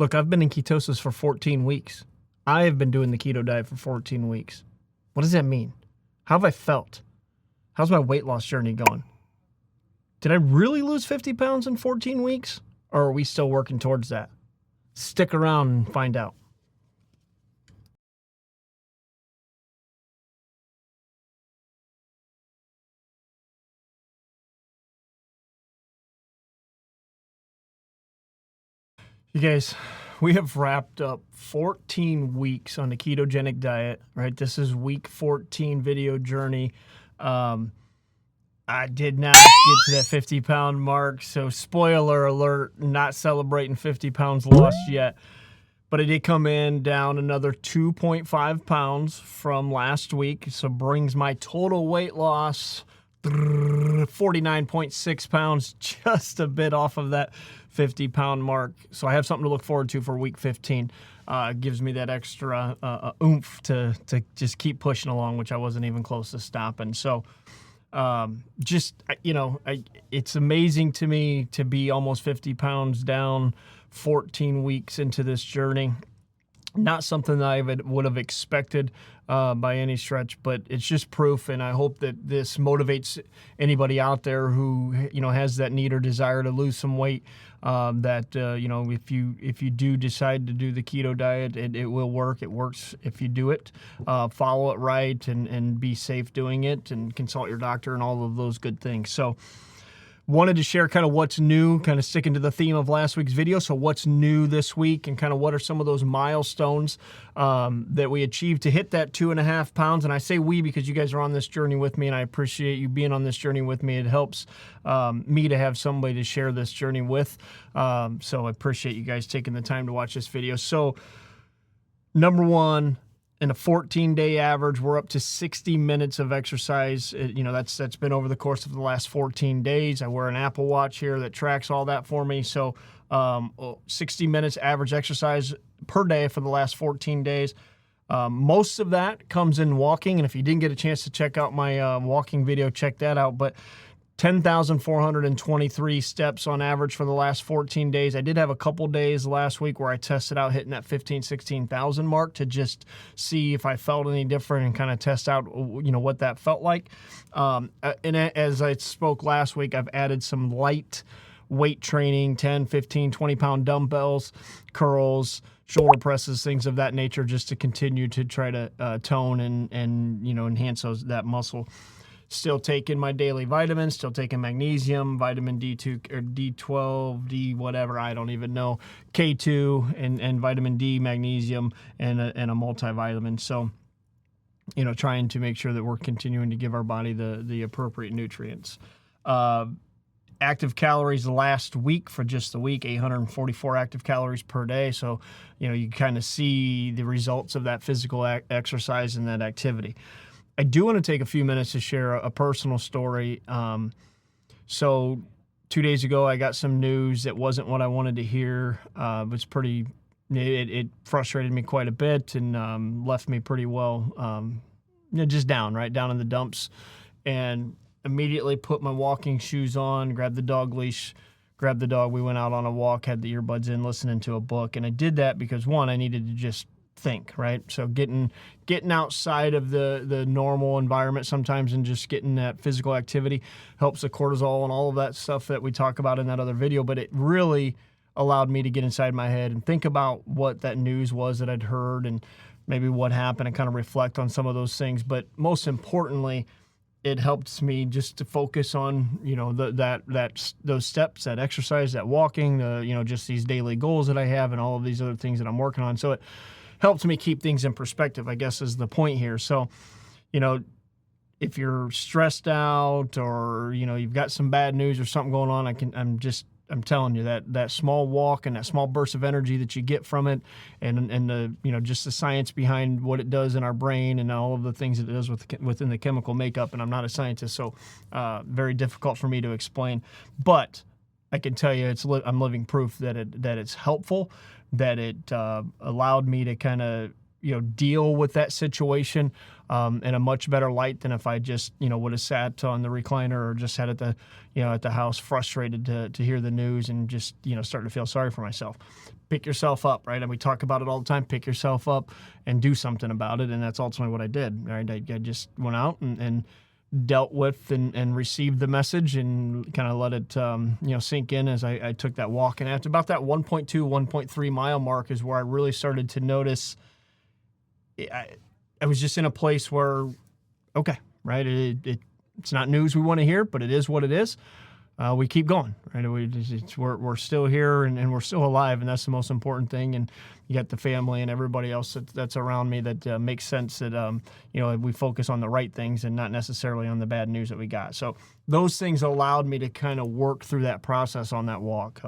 Look, I've been in ketosis for 14 weeks. I have been doing the keto diet for 14 weeks. What does that mean? How have I felt? How's my weight loss journey going? Did I really lose 50 pounds in 14 weeks? Or are we still working towards that? Stick around and find out. You guys, we have wrapped up 14 weeks on the ketogenic diet, right? This is week 14 video journey. I did not get to that 50-pound mark, so spoiler alert, not celebrating 50 pounds lost yet. But I did come in down another 2.5 pounds from last week, so brings my total weight loss 49.6 pounds, just a bit off of that 50-pound mark. So I have something to look forward to for week 15. Gives me that extra oomph to just keep pushing along, which I wasn't even close to stopping. So it's amazing to me to be almost 50 pounds down 14 weeks into this journey. Not something that I would have expected by any stretch, but it's just proof, and I hope that this motivates anybody out there who has that need or desire to lose some weight. If you do decide to do the keto diet, it will work. It works if you do it. Follow it right and be safe doing it, and consult your doctor and all of those good things. So, wanted to share kind of what's new, kind of sticking to the theme of last week's video. So what's new this week, and kind of what are some of those milestones that we achieved to hit that 2.5 pounds. And I say we because you guys are on this journey with me, and I appreciate you being on this journey with me. It helps me to have somebody to share this journey with. So I appreciate you guys taking the time to watch this video. So number one, in a 14-day average, we're up to 60 minutes of exercise. That's been over the course of the last 14 days. I wear an Apple Watch here that tracks all that for me. So 60 minutes average exercise per day for the last 14 days. Most of that comes in walking. And if you didn't get a chance to check out my walking video, check that out. But 10,423 steps on average for the last 14 days. I did have a couple days last week where I tested out hitting that 16,000 mark to just see if I felt any different and kind of test out, what that felt like. And as I spoke last week, I've added some light weight training, 10, 15, 20-pound dumbbells, curls, shoulder presses, things of that nature, just to continue to try to tone and enhance that muscle. Still taking my daily vitamins, still taking magnesium, vitamin D2 or D12, D whatever, I don't even know, K2 and vitamin D, magnesium, and a multivitamin. So, trying to make sure that we're continuing to give our body the appropriate nutrients. Active calories last week, for just the week, 844 active calories per day. So, you kind of see the results of that physical exercise and that activity. I do want to take a few minutes to share a personal story. So 2 days ago, I got some news that wasn't what I wanted to hear. It frustrated me quite a bit and left me pretty well, just down in the dumps. And immediately put my walking shoes on, grabbed the dog leash, grabbed the dog. We went out on a walk, had the earbuds in, listening to a book. And I did that because, one, I needed to just think, right? So getting outside of the normal environment sometimes and just getting that physical activity helps the cortisol and all of that stuff that we talk about in that other video. But it really allowed me to get inside my head and think about what that news was that I'd heard and maybe what happened, and kind of reflect on some of those things. But most importantly, it helps me just to focus on, those steps, that exercise, that walking, just these daily goals that I have and all of these other things that I'm working on. So it helps me keep things in perspective, I guess, is the point here. So, if you're stressed out or, you've got some bad news or something going on, I'm telling you that small walk and that small burst of energy that you get from it, and the, just the science behind what it does in our brain and all of the things that it does within the chemical makeup. And I'm not a scientist, so very difficult for me to explain, but I can tell you I'm living proof that it's helpful, that it allowed me to kind of deal with that situation in a much better light than if I just, would have sat on the recliner or just sat at the house frustrated to hear the news and just, starting to feel sorry for myself. Pick yourself up, right? And we talk about it all the time. Pick yourself up and do something about it. And that's ultimately what I did, right? I just went out and dealt with and received the message and kind of let it, sink in as I took that walk. And after about that 1.2, 1.3 mile mark is where I really started to notice I was just in a place where, okay, right, it's not news we want to hear, but it is what it is. We keep going, right? We're still here and we're still alive, and that's the most important thing. And you got the family and everybody else that's around me that makes sense that, we focus on the right things and not necessarily on the bad news that we got. So those things allowed me to kind of work through that process on that walk.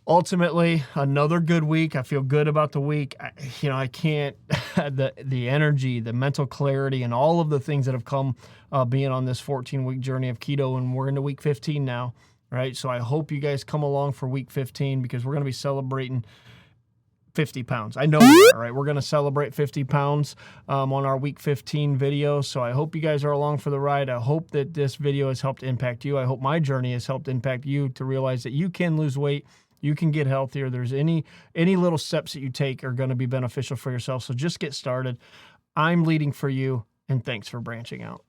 Ultimately, another good week. I feel good about the week. I can't, the energy, the mental clarity, and all of the things that have come being on this 14-week journey of keto, and we're into week 15 now, right? So I hope you guys come along for week 15 because we're going to be celebrating 50 pounds. I know we are, right? We're going to celebrate 50 pounds on our week 15 video. So I hope you guys are along for the ride. I hope that this video has helped impact you. I hope my journey has helped impact you to realize that you can lose weight. You can get healthier. There's any little steps that you take are going to be beneficial for yourself. So just get started. I'm leading for you, and thanks for branching out.